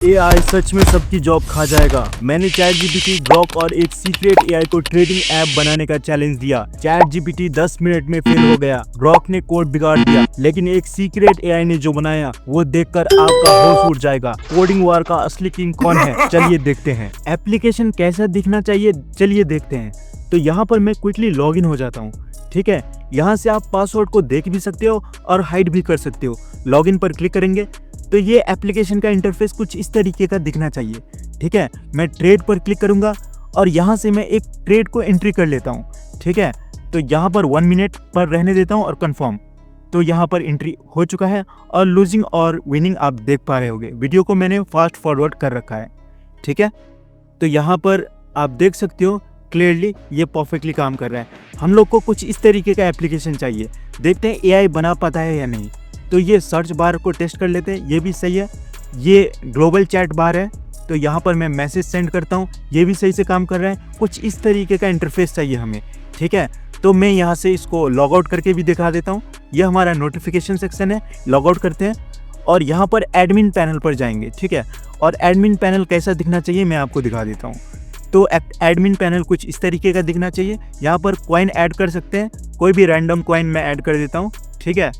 AI सच में सबकी job खा जाएगा। मैंने ChatGPT, ग्रॉक और एक सीक्रेट एआई को ट्रेडिंग ऐप बनाने का चैलेंज दिया। ChatGPT 10 मिनट में फेल हो गया, ग्रॉक ने कोड बिगाड़ दिया, लेकिन एक सीक्रेट एआई ने जो बनाया वो देखकर आपका होश उड़ जाएगा। कोडिंग वार का असली किंग कौन है, चलिए देखते हैं। एप्लीकेशन कैसा दिखना चाहिए, चलिए देखते हैं। तो यहाँ पर मैं क्विकली लॉग इन हो जाता हूँ। ठीक है, यहाँ से आप पासवर्ड को देख भी सकते हो और हाइड भी कर सकते हो। लॉगिन पर क्लिक करेंगे तो ये एप्लीकेशन का इंटरफेस कुछ इस तरीके का दिखना चाहिए। ठीक है, मैं ट्रेड पर क्लिक करूंगा और यहाँ से मैं एक ट्रेड को एंट्री कर लेता हूँ। ठीक है, तो यहाँ पर 1 मिनट पर रहने देता हूँ और कंफर्म। तो यहाँ पर एंट्री हो चुका है और लूजिंग और विनिंग आप देख पा रहे होंगे। वीडियो को मैंने फास्ट फॉरवर्ड कर रखा है। ठीक है, तो यहाँ पर आप देख सकते हो क्लियरली ये परफेक्टली काम कर रहा है। हम लोग को कुछ इस तरीके का एप्लीकेशन चाहिए, देखते हैं एआई बना पाता है या नहीं। तो ये सर्च बार को टेस्ट कर लेते हैं, ये भी सही है। ये ग्लोबल चैट बार है, तो यहाँ पर मैं मैसेज सेंड करता हूँ, ये भी सही से काम कर रहा है। कुछ इस तरीके का इंटरफेस चाहिए हमें। ठीक है, तो मैं यहाँ से इसको लॉग आउट करके भी दिखा देता हूँ। ये हमारा नोटिफिकेशन सेक्शन है, लॉग आउट करते हैं और यहाँ पर एडमिन पैनल पर जाएंगे। ठीक है, और एडमिन पैनल कैसा दिखना चाहिए मैं आपको दिखा देता हूँ। तो एडमिन पैनल कुछ इस तरीके का दिखना चाहिए। यहाँ पर कॉइन ऐड कर सकते हैं, कोई भी रैंडम कॉइन मैं ऐड कर देता हूँ। ठीक है,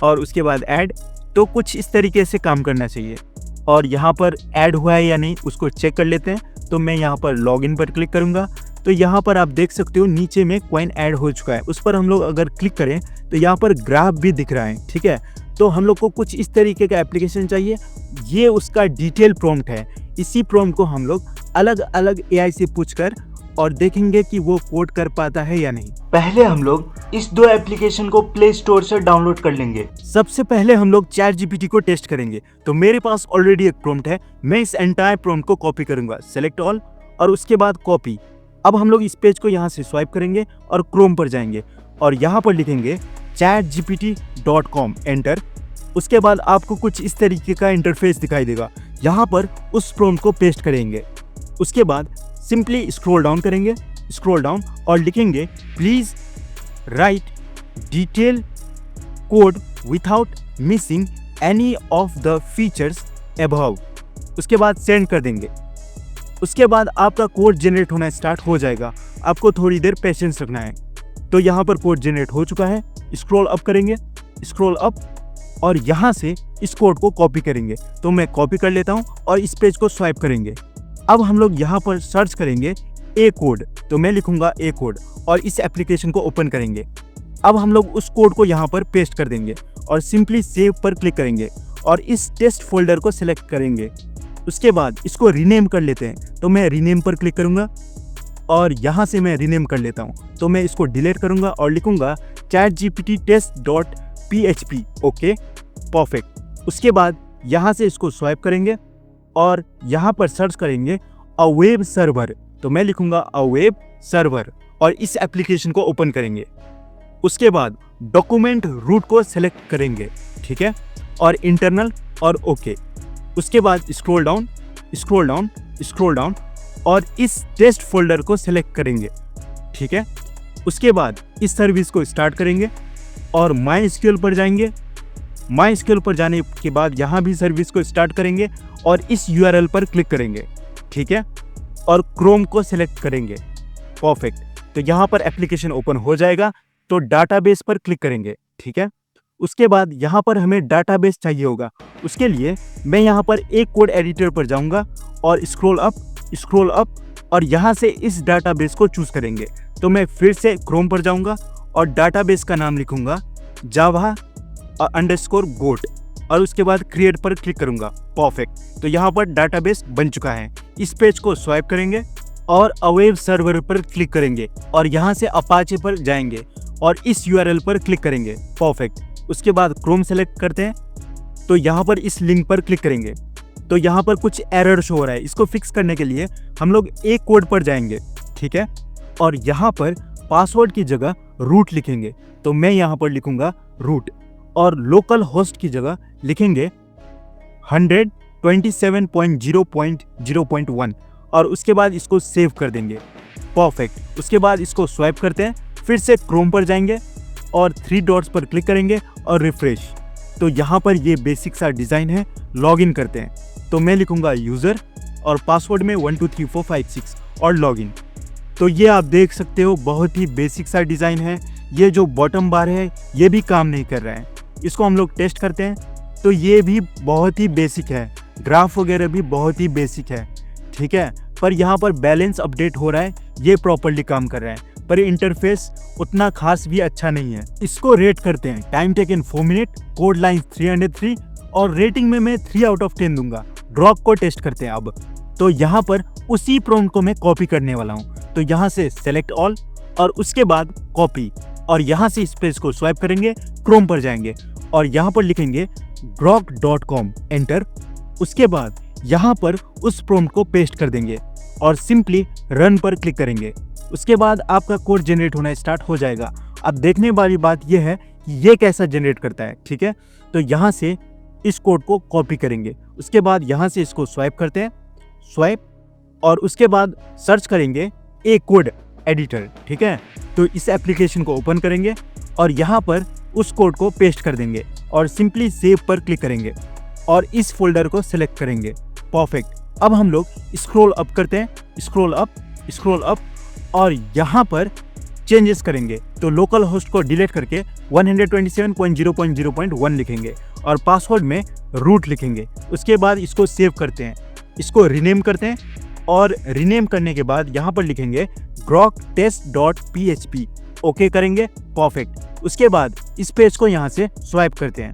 और उसके बाद ऐड, तो कुछ इस तरीके से काम करना चाहिए। और यहाँ पर ऐड हुआ है या नहीं उसको चेक कर लेते हैं। तो मैं यहाँ पर लॉगिन पर क्लिक करूँगा, तो यहाँ पर आप देख सकते हो नीचे में कॉइन ऐड हो चुका है। उस पर हम लोग अगर क्लिक करें तो यहाँ पर ग्राफ भी दिख रहा है। ठीक है, तो हम लोग को कुछ इस तरीके का एप्लीकेशन चाहिए। ये उसका डिटेल प्रॉम्प्ट है। इसी प्रॉम्प्ट को हम लोग अलग अलग एआई से पूछकर और देखेंगे कि वो कोड कर पाता है या नहीं। पहले हम लोग इस 2 एप्लीकेशन को प्ले स्टोर से डाउनलोड कर लेंगे। सबसे पहले हम लोग ChatGPT को टेस्ट करेंगे। तो मेरे पास ऑलरेडी एक प्रॉम्प्ट है, मैं इस एंटायर प्रॉम्प्ट को कॉपी करूंगा। सेलेक्ट ऑल और उसके बाद कॉपी। अब हम लोग इस पेज को यहाँ से स्वाइप करेंगे और क्रोम पर जाएंगे और यहाँ पर लिखेंगे chatgpt.com, एंटर। उसके बाद आपको कुछ इस तरीके का इंटरफेस दिखाई देगा। यहाँ पर उस प्रॉम्प्ट को पेस्ट करेंगे। उसके बाद सिंपली स्क्रॉल डाउन करेंगे, स्क्रॉल डाउन और लिखेंगे please right detail code without missing any of the features above. उसके बाद सेंड कर देंगे। उसके बाद आपका कोड जनरेट होना स्टार्ट हो जाएगा। आपको थोड़ी देर पेशेंस रखना है। तो यहाँ पर कोड जनरेट हो चुका है। स्क्रॉल अप करेंगे, स्क्रॉल अप और यहाँ से इस कोड को कॉपी करेंगे। तो मैं कॉपी कर लेता हूँ और इस पेज को स्वाइप करेंगे। अब हम लोग यहाँ पर सर्च करेंगे ए कोड, तो मैं लिखूंगा ए कोड और इस एप्लीकेशन को ओपन करेंगे। अब हम लोग उस कोड को यहाँ पर पेस्ट कर देंगे और सिंपली सेव पर क्लिक करेंगे और इस टेस्ट फोल्डर को सिलेक्ट करेंगे। उसके बाद इसको रीनेम कर लेते हैं। तो मैं रीनेम पर क्लिक करूंगा और यहाँ से मैं रीनेम कर लेता हूँ। तो मैं इसको डिलीट करूंगा और लिखूंगा ChatGPT-test.php। Okay, perfect. उसके बाद यहाँ से इसको स्वाइप करेंगे और यहाँ पर सर्च करेंगे अ वेब सर्वर। तो मैं लिखूंगा अ वेब सर्वर और इस एप्लीकेशन को ओपन करेंगे। उसके बाद डॉक्यूमेंट रूट को सेलेक्ट करेंगे। ठीक है, और इंटरनल और ओके। उसके बाद scroll down, scroll down, scroll down और इस टेस्ट फोल्डर को सेलेक्ट करेंगे। ठीक है, उसके बाद इस सर्विस को स्टार्ट करेंगे और MySQL पर जाएंगे। MySQL पर जाने के बाद यहाँ भी सर्विस को स्टार्ट करेंगे और इस URL पर क्लिक करेंगे। ठीक है, और क्रोम को सिलेक्ट करेंगे। परफेक्ट, तो यहाँ पर एप्लीकेशन ओपन हो जाएगा। तो डाटाबेस पर क्लिक करेंगे। ठीक है, उसके बाद यहाँ पर हमें डाटाबेस चाहिए होगा। उसके लिए मैं यहाँ पर एक कोड एडिटर पर जाऊँगा और स्क्रॉल अप और यहाँ से इस डाटाबेस को चूज करेंगे। तो मैं फिर से क्रोम पर जाऊँगा और डाटाबेस का नाम लिखूंगा java_goat और उसके बाद क्रिएट पर क्लिक करूंगा। परफेक्ट, तो यहाँ पर डाटाबेस बन चुका है। इस पेज को स्वाइप करेंगे और अवेब सर्वर पर क्लिक करेंगे और यहाँ से अपाचे पर जाएंगे और इस URL पर क्लिक करेंगे। परफेक्ट, उसके बाद क्रोम सेलेक्ट करते हैं। तो यहाँ पर इस लिंक पर क्लिक करेंगे। तो यहाँ पर कुछ एरर शो हो रहा है। इसको फिक्स करने के लिए हम लोग एक कोड पर जाएंगे। ठीक है, और यहाँ पर पासवर्ड की जगह रूट लिखेंगे। तो मैं यहाँ पर लिखूंगा रूट और लोकल होस्ट की जगह लिखेंगे 127.0.0.1 और उसके बाद इसको सेव कर देंगे। परफेक्ट, उसके बाद इसको स्वाइप करते हैं। फिर से क्रोम पर जाएंगे और 3 डॉट्स पर क्लिक करेंगे और रिफ्रेश। तो यहाँ पर ये बेसिक सा डिज़ाइन है। लॉगिन करते हैं। तो मैं लिखूंगा यूज़र और पासवर्ड में 123456 और लॉगिन। तो ये आप देख सकते हो बहुत ही बेसिक सा डिज़ाइन है। ये जो बॉटम बार है ये भी काम नहीं कर रहा है। इसको हम लोग टेस्ट करते हैं। तो ये भी बहुत ही बेसिक है, ग्राफ वगैरह भी बहुत ही बेसिक है, ठीक है। पर यहाँ पर बैलेंस अपडेट हो रहा है, ये प्रॉपरली काम कर रहा है, पर इंटरफेस उतना खास भी अच्छा नहीं है। इसको रेट करते हैं। Time taken 4 minute, code line 303 और रेटिंग में मैं 3 आउट ऑफ 10 दूंगा। ग्रॉक को टेस्ट करते हैं अब। तो यहाँ पर उसी प्रॉम्प्ट को मैं कॉपी करने वाला हूँ। तो यहाँ से सेलेक्ट ऑल और उसके बाद कॉपी, और यहाँ से इस पेज को स्वाइप करेंगे, क्रोम पर जाएंगे और यहाँ पर लिखेंगे grok.com, एंटर। उसके बाद यहाँ पर उस प्रॉम्प्ट को पेस्ट कर देंगे और सिंपली रन पर क्लिक करेंगे। उसके बाद आपका कोड जनरेट होना स्टार्ट हो जाएगा। अब देखने वाली बात यह है कि ये कैसा जनरेट करता है, ठीक है। तो यहाँ से इस कोड को कॉपी करेंगे, उसके बाद यहाँ से इसको स्वाइप करते हैं, स्वाइप, और उसके बाद सर्च करेंगे ए कोड एडिटर, ठीक है। तो इस एप्लीकेशन को ओपन करेंगे और यहाँ पर उस कोड को पेस्ट कर देंगे और सिंपली सेव पर क्लिक करेंगे और इस फोल्डर को सिलेक्ट करेंगे। परफेक्ट। अब हम लोग स्क्रॉल अप करते हैं, स्क्रॉल अप और यहाँ पर चेंजेस करेंगे। तो लोकल होस्ट को डिलीट करके 127.0.0.1 लिखेंगे और पासवर्ड में रूट लिखेंगे। उसके बाद इसको सेव करते हैं, इसको रीनेम करते हैं और रीनेम करने के बाद यहाँ पर लिखेंगे grok-test.php, ओके करेंगे। परफेक्ट। उसके बाद इस पेज को यहाँ से स्वाइप करते हैं।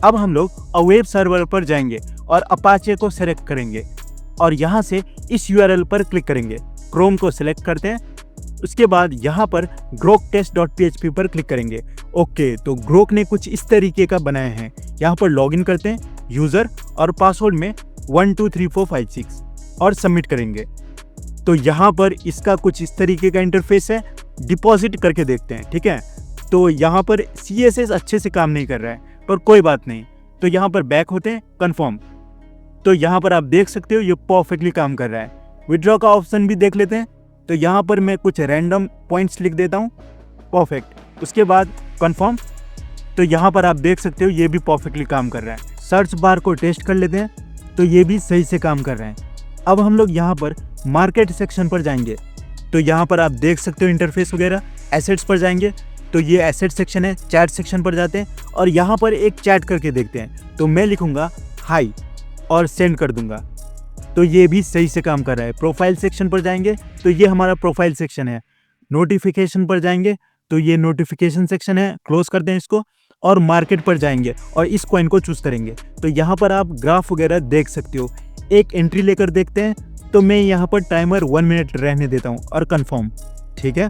अब हम लोग वेब सर्वर पर जाएंगे और अपाचे को सेलेक्ट करेंगे और यहाँ से इस यूआरएल पर क्लिक करेंगे। क्रोम को सिलेक्ट करते हैं, उसके बाद यहाँ पर grok-test.php पर क्लिक करेंगे। ओके, तो ग्रोक ने कुछ इस तरीके का बनाया है। यहाँ पर लॉगिन करते हैं, यूज़र और पासवर्ड में 123456 और सबमिट करेंगे। तो यहाँ पर इसका कुछ इस तरीके का इंटरफेस है। डिपॉजिट करके देखते हैं, ठीक है। तो यहाँ पर CSS अच्छे से काम नहीं कर रहा है, पर कोई बात नहीं। तो यहाँ पर बैक होते हैं, कंफर्म। तो यहाँ पर आप देख सकते हो ये परफेक्टली काम कर रहा है। विड्रॉ का ऑप्शन भी देख लेते हैं। तो यहाँ पर मैं कुछ रैंडम पॉइंट्स लिख देता हूँ, परफेक्ट। उसके बाद कंफर्म। तो यहाँ पर आप देख सकते हो ये भी परफेक्टली काम कर रहा है। सर्च बार को टेस्ट कर लेते हैं, तो ये भी सही से काम कर रहे हैं। अब हम लोग यहाँ पर मार्केट सेक्शन पर जाएंगे। तो यहाँ पर आप देख सकते हो इंटरफेस वगैरह। एसेट्स पर जाएंगे, तो ये एसेट सेक्शन है। चैट सेक्शन पर जाते हैं और यहाँ पर एक चैट करके देखते हैं। तो मैं लिखूंगा हाई और सेंड कर दूंगा। तो ये भी सही से काम कर रहा है। प्रोफाइल सेक्शन पर जाएंगे, तो ये हमारा प्रोफाइल सेक्शन है। नोटिफिकेशन पर जाएंगे, तो ये नोटिफिकेशन सेक्शन है। क्लोज कर दें इसको और मार्केट पर जाएंगे और इस कॉइन को चूज करेंगे। तो यहाँ पर आप ग्राफ वगैरह देख सकते हो। एक एंट्री लेकर देखते हैं। तो मैं यहाँ पर टाइमर 1 मिनट रहने देता हूँ और कंफर्म, ठीक है।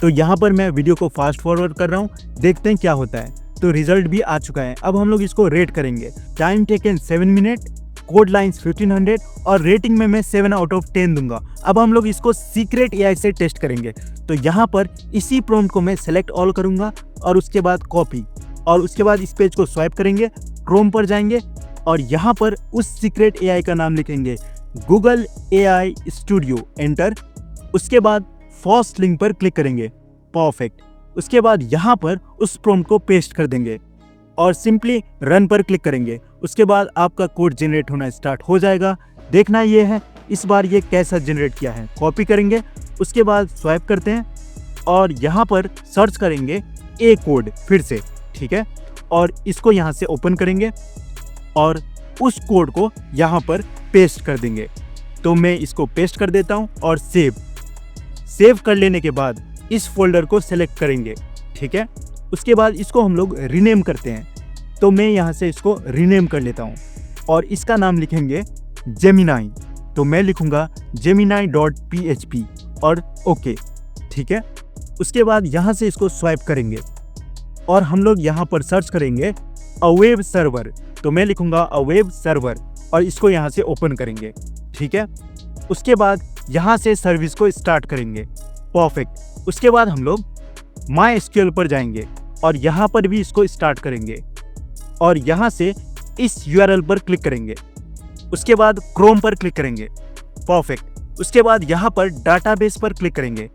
तो यहाँ पर मैं वीडियो को फास्ट फॉरवर्ड कर रहा हूँ, देखते हैं क्या होता है। तो रिजल्ट भी आ चुका है। अब हम लोग इसको रेट करेंगे। Time taken 7 minute, code lines 1500 और रेटिंग में मैं 7 आउट ऑफ 10 दूंगा। अब हम लोग इसको सीक्रेट AI से टेस्ट करेंगे। तो यहाँ पर इसी प्रॉम्प्ट को मैं सेलेक्ट ऑल करूंगा और उसके बाद कॉपी, और उसके बाद इस पेज को स्वाइप करेंगे, क्रोम पर जाएंगे और यहाँ पर उस सीक्रेट AI का नाम लिखेंगे गूगल AI स्टूडियो, एंटर। उसके बाद फर्स्ट लिंक पर क्लिक करेंगे, परफेक्ट। उसके बाद यहाँ पर उस प्रॉम्प्ट को पेस्ट कर देंगे और सिंपली रन पर क्लिक करेंगे। उसके बाद आपका कोड जनरेट होना स्टार्ट हो जाएगा। देखना ये है इस बार ये कैसा जनरेट किया है। कॉपी करेंगे, उसके बाद स्वाइप करते हैं और यहाँ पर सर्च करेंगे ए कोड फिर से, ठीक है। और इसको यहाँ से ओपन करेंगे और उस कोड को यहाँ पर पेस्ट कर देंगे। तो मैं इसको पेस्ट कर देता हूँ और सेव कर लेने के बाद इस फोल्डर को सेलेक्ट करेंगे, ठीक है। उसके बाद इसको हम लोग रीनेम करते हैं। तो मैं यहाँ से इसको रीनेम कर लेता हूँ और इसका नाम लिखेंगे जेमिनाई। तो मैं लिखूंगा gemini.php और ओके, ठीक है। उसके बाद यहाँ से इसको स्वाइप करेंगे और हम लोग यहाँ पर सर्च करेंगे अ वेब सर्वर। तो मैं लिखूंगा अ वेब सर्वर और इसको यहाँ से ओपन करेंगे, ठीक है। उसके बाद यहाँ से सर्विस को स्टार्ट करेंगे, परफेक्ट। उसके बाद हम लोग MySQL पर जाएंगे और यहाँ पर भी इसको स्टार्ट करेंगे और यहाँ से इस URL पर क्लिक करेंगे। उसके बाद क्रोम पर क्लिक करेंगे, परफेक्ट। उसके बाद यहाँ पर डाटाबेस पर क्लिक करेंगे।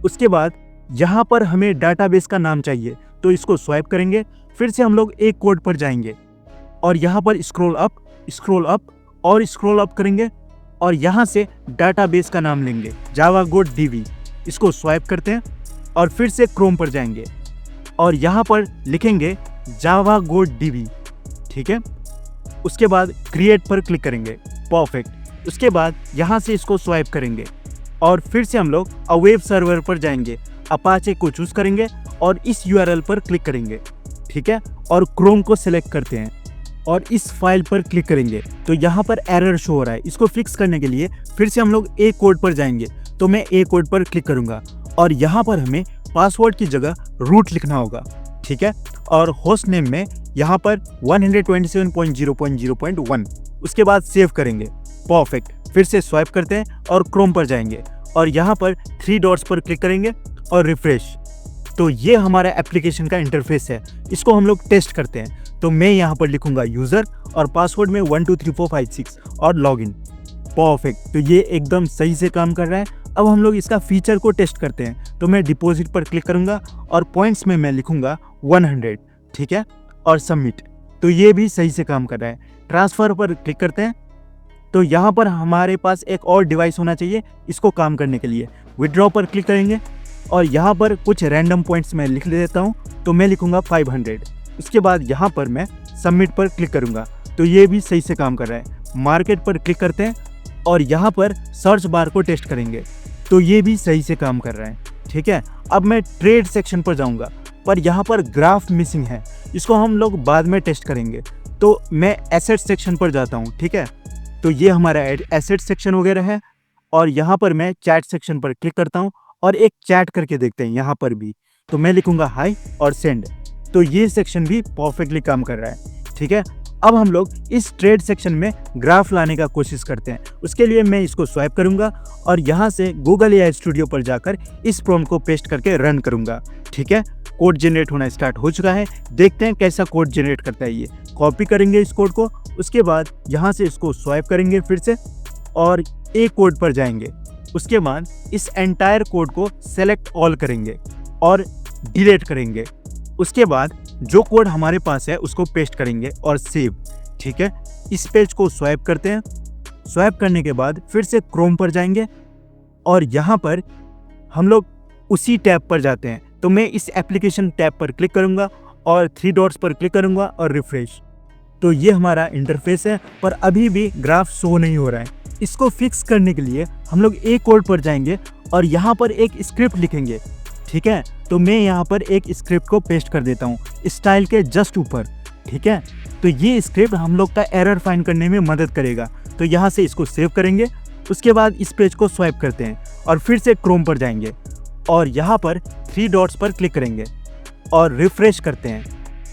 उसके बाद यहाँ पर हमें डाटाबेस का नाम चाहिए, तो इसको स्वाइप करेंगे। फिर से हम लोग एक कोड पर जाएंगे और यहाँ पर स्क्रॉल अप और स्क्रॉल अप करेंगे और यहाँ से डाटाबेस का नाम लेंगे JavaGoDB। इसको स्वाइप करते हैं और फिर से क्रोम पर जाएंगे और यहाँ पर लिखेंगे JavaGoDB। ठीक है, उसके बाद क्रिएट पर क्लिक करेंगे। परफेक्ट। उसके बाद यहाँ से इसको स्वाइप करेंगे और फिर से हम लोग वेब सर्वर पर जाएंगे, अपाचे को चूज करेंगे और इस URL पर क्लिक करेंगे। ठीक है, और क्रोम को सिलेक्ट करते हैं और इस फाइल पर क्लिक करेंगे तो यहाँ पर एरर शो हो रहा है। इसको फिक्स करने के लिए फिर से हम लोग ए कोड पर जाएंगे, तो मैं ए कोड पर क्लिक करूंगा और यहाँ पर हमें पासवर्ड की जगह रूट लिखना होगा। ठीक है, और होस्ट नेम में यहाँ पर 127.0.0.1, उसके बाद सेव करेंगे। परफेक्ट। फिर से स्वाइप करते हैं और क्रोम पर जाएंगे और यहाँ पर 3 डॉट्स पर क्लिक करेंगे और रिफ्रेश। तो ये हमारा एप्लीकेशन का इंटरफेस है। इसको हम लोग टेस्ट करते हैं, तो मैं यहाँ पर लिखूंगा यूजर और पासवर्ड में 123456 और लॉगिन। परफेक्ट। तो ये एकदम सही से काम कर रहा है। अब हम लोग इसका फीचर को टेस्ट करते हैं, तो मैं डिपॉजिट पर क्लिक करूंगा और पॉइंट्स में मैं लिखूंगा 100। ठीक है, और सबमिट। तो ये भी सही से काम कर रहा है। ट्रांसफर पर क्लिक करते हैं, तो यहाँ पर हमारे पास एक और डिवाइस होना चाहिए इसको काम करने के लिए। विड्रॉ पर क्लिक करेंगे और यहाँ पर कुछ रैंडम पॉइंट्स मैं लिख देता हूँ, तो मैं लिखूंगा 500। उसके बाद यहाँ पर मैं सबमिट पर क्लिक करूँगा, तो ये भी सही से काम कर रहा है। मार्केट पर क्लिक करते हैं और यहाँ पर सर्च बार को टेस्ट करेंगे, तो ये भी सही से काम कर रहा है। ठीक है, अब मैं ट्रेड सेक्शन पर जाऊँगा, पर यहाँ पर ग्राफ मिसिंग है, इसको हम लोग बाद में टेस्ट करेंगे। तो मैं एसेट सेक्शन पर जाता हूँ। ठीक है, तो ये हमारा एसेट सेक्शन वगैरह है और यहाँ पर मैं चैट सेक्शन पर क्लिक करता हूँ और एक चैट करके देखते हैं यहाँ पर भी, तो मैं लिखूंगा हाई और सेंड। तो ये सेक्शन भी परफेक्टली काम कर रहा है। ठीक है, अब हम लोग इस ट्रेड सेक्शन में ग्राफ लाने का कोशिश करते हैं। उसके लिए मैं इसको स्वाइप करूंगा और यहाँ से गूगल AI स्टूडियो पर जाकर इस प्रॉम्प्ट को पेस्ट करके रन करूंगा। ठीक है, कोड जनरेट होना स्टार्ट हो चुका है। देखते हैं कैसा कोड जनरेट करता है ये। कॉपी करेंगे इस कोड को, उसके बाद यहाँ से इसको स्वाइप करेंगे फिर से और ए कोड पर जाएंगे। उसके बाद इस एंटायर कोड को सेलेक्ट ऑल करेंगे और डिलीट करेंगे। उसके बाद जो कोड हमारे पास है उसको पेस्ट करेंगे और सेव। ठीक है, इस पेज को स्वाइप करते हैं। स्वाइप करने के बाद फिर से क्रोम पर जाएंगे और यहाँ पर हम लोग उसी टैब पर जाते हैं, तो मैं इस एप्लीकेशन टैब पर क्लिक करूँगा और 3 डॉट्स पर क्लिक करूँगा और रिफ्रेश। तो ये हमारा इंटरफेस है, पर अभी भी ग्राफ शो नहीं हो रहा है। इसको फिक्स करने के लिए हम लोग ए कोड पर जाएंगे और यहाँ पर एक स्क्रिप्ट लिखेंगे। ठीक है, तो मैं यहाँ पर एक स्क्रिप्ट को पेस्ट कर देता हूँ स्टाइल के जस्ट ऊपर। ठीक है, तो ये स्क्रिप्ट हम लोग का एरर फाइंड करने में मदद करेगा। तो यहाँ से इसको सेव करेंगे। उसके बाद इस पेज को स्वाइप करते हैं और फिर से क्रोम पर जाएंगे और यहाँ पर 3 डॉट्स पर क्लिक करेंगे और रिफ्रेश करते हैं।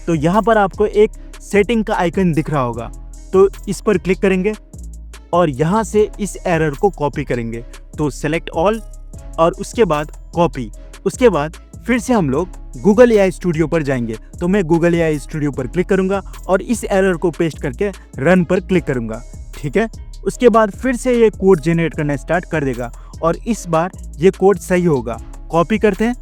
तो यहाँ पर आपको एक सेटिंग का आइकन दिख रहा होगा, तो इस पर क्लिक करेंगे और यहाँ से इस एरर को कॉपी करेंगे। तो सेलेक्ट ऑल और उसके बाद कॉपी। उसके बाद फिर से हम लोग गूगल AI स्टूडियो पर जाएंगे, तो मैं गूगल AI स्टूडियो पर क्लिक करूंगा और इस एरर को पेस्ट करके रन पर क्लिक करूंगा। ठीक है, उसके बाद फिर से ये कोड जनरेट करना स्टार्ट कर देगा और इस बार ये कोड सही होगा। कॉपी करते हैं।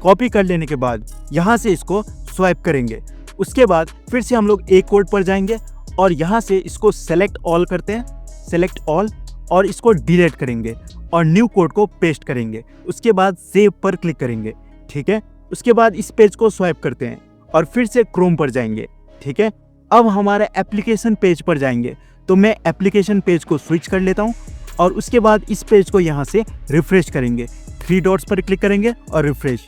कॉपी कर लेने के बाद यहाँ से इसको स्वाइप करेंगे। उसके बाद फिर से हम लोग ए कोड पर जाएंगे और यहाँ से इसको सेलेक्ट ऑल करते हैं, सेलेक्ट ऑल, और इसको डिलीट करेंगे और न्यू कोड को पेस्ट करेंगे। उसके बाद सेव पर क्लिक करेंगे। ठीक है, उसके बाद इस पेज को स्वाइप करते हैं और फिर से क्रोम पर जाएंगे। ठीक है, अब हमारे एप्लीकेशन पेज पर जाएंगे, तो मैं एप्लीकेशन पेज को स्विच कर लेता हूँ और उसके बाद इस पेज को यहाँ से रिफ्रेश करेंगे। 3 डॉट्स पर क्लिक करेंगे और रिफ्रेश।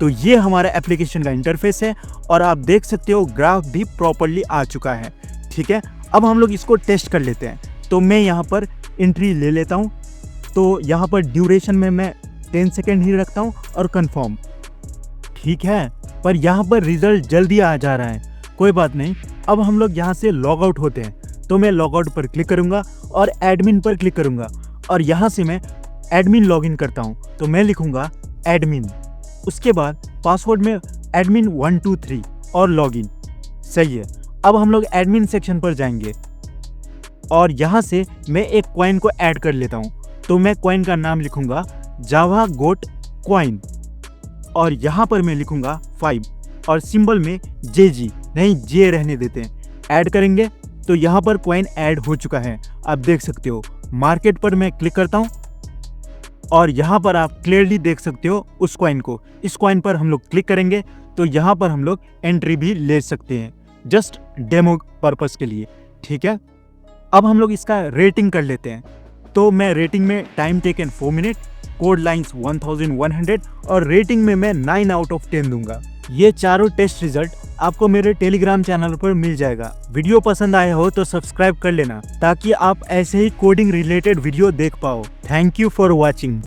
तो ये हमारा एप्लीकेशन का इंटरफेस है और आप देख सकते हो ग्राफ भी प्रॉपर्ली आ चुका है। ठीक है, अब हम लोग इसको टेस्ट कर लेते हैं। तो मैं यहाँ पर एंट्री ले लेता हूँ, तो यहाँ पर ड्यूरेशन में मैं 10 सेकेंड ही रखता हूँ और कंफर्म। ठीक है, पर यहाँ पर रिजल्ट जल्दी आ जा रहा है, कोई बात नहीं। अब हम लोग यहाँ से लॉग आउट होते हैं, तो मैं लॉग आउट पर क्लिक करूँगा और एडमिन पर क्लिक करूँगा और यहाँ से मैं एडमिन लॉगिन करता हूँ, तो मैं लिखूँगा एडमिन। उसके बाद पासवर्ड में एडमिन 123 और लॉगिन। सही है, अब हम लोग एडमिन सेक्शन पर जाएंगे और यहाँ से मैं एक कॉइन को ऐड कर लेता हूँ, तो मैं कॉइन का नाम लिखूँगा JavaGoat कॉइन और यहाँ पर मैं लिखूँगा 5 और सिंबल में JG, नहीं J रहने देते हैं, ऐड करेंगे। तो यहाँ पर कॉइन ऐड हो चुका है, आप देख सकते हो। मार्केट पर मैं क्लिक करता हूँ और यहाँ पर आप क्लियरली देख सकते हो उस कॉइन को। इस कॉइन पर हम लोग क्लिक करेंगे तो यहाँ पर हम लोग एंट्री भी ले सकते हैं, जस्ट डेमो पर्पस के लिए, ठीक है। अब हम लोग इसका रेटिंग कर लेते हैं। तो मैं रेटिंग में time taken 4 minute, code lines 1100 और रेटिंग में मैं 9 आउट ऑफ 10 दूंगा। ये चारों टेस्ट रिजल्ट आपको मेरे टेलीग्राम चैनल पर मिल जाएगा। वीडियो पसंद आया हो तो सब्सक्राइब कर लेना ताकि आप ऐसे ही कोडिंग रिलेटेड वीडियो देख पाओ। Thank you for watching.